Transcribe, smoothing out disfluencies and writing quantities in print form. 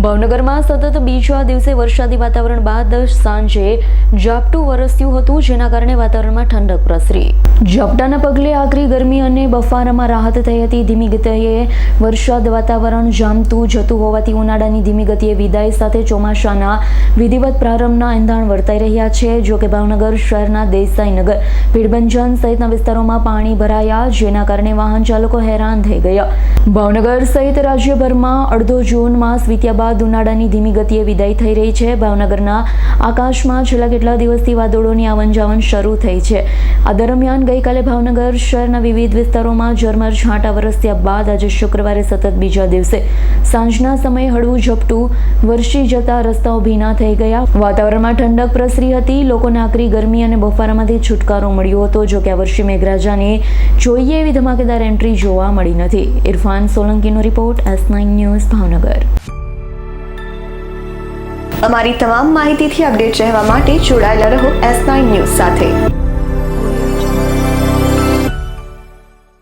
ભાવનગરમાં સતત બીજા દિવસે વરસાદી વાતાવરણ બાદ સાંજે ઝાપટું વરસ્યું હતું, જેના કારણે વાતાવરણમાં ઠંડક પ્રસરી. ઝાપટાના પગલે આકરી ગરમી અને બફારામાં રાહત થઈ હતી. ધીમી ગતિએ વરસાદ વાતાવરણ જામતું જતું હોવાથી ઉનાળાની ધીમી ગતિએ વિદાય સાથે ચોમાસાના વિધિવત પ્રારંભના એંધાણ વર્તાઈ રહ્યા છે. જોકે ભાવનગર શહેરના દેસાઈનગર, ભીડભંજન સહિતના વિસ્તારોમાં પાણી ભરાયા, જેના કારણે વાહન ચાલકો હેરાન થઈ ગયા. ભાવનગર સહિત રાજ્યભરમાં અડધો જૂન માસ વીત્યા બાદ ઉનાળાની ધીમી ગતિએ વિદાય થઈ રહી છે. ભાવનગરના આકાશમાં છેલ્લા કેટલા દિવસથી વાદળોની આવન જાવન શરૂ થઈ છે. આ દરમિયાન ગઈકાલે ભાવનગર શહેરના વિવિધ વિસ્તારોમાં ઝરમર છાંટા વરસ્યા બાદ આજે શુક્રવારે સતત બીજા દિવસે સાંજના સમયે હળવું ઝપટું વરસી જતા રસ્તાઓ ભીના થઈ ગયા. વાતાવરણમાં ઠંડક પ્રસરી હતી. લોકોને આકરી ગરમી અને બફારામાંથી છુટકારો મળ્યો હતો. જોકે આ વર્ષે મેઘરાજાની જોઈએ એવી ધમાકેદાર એન્ટ્રી જોવા મળી નથી. ઇરફાન સોલંકીનો રિપોર્ટ, S9 ન્યૂઝ, ભાવનગર. અમારી તમામ માહિતીથી અપડેટ રહેવા માટે જોડાયેલા રહો S9 ન્યૂઝ સાથે.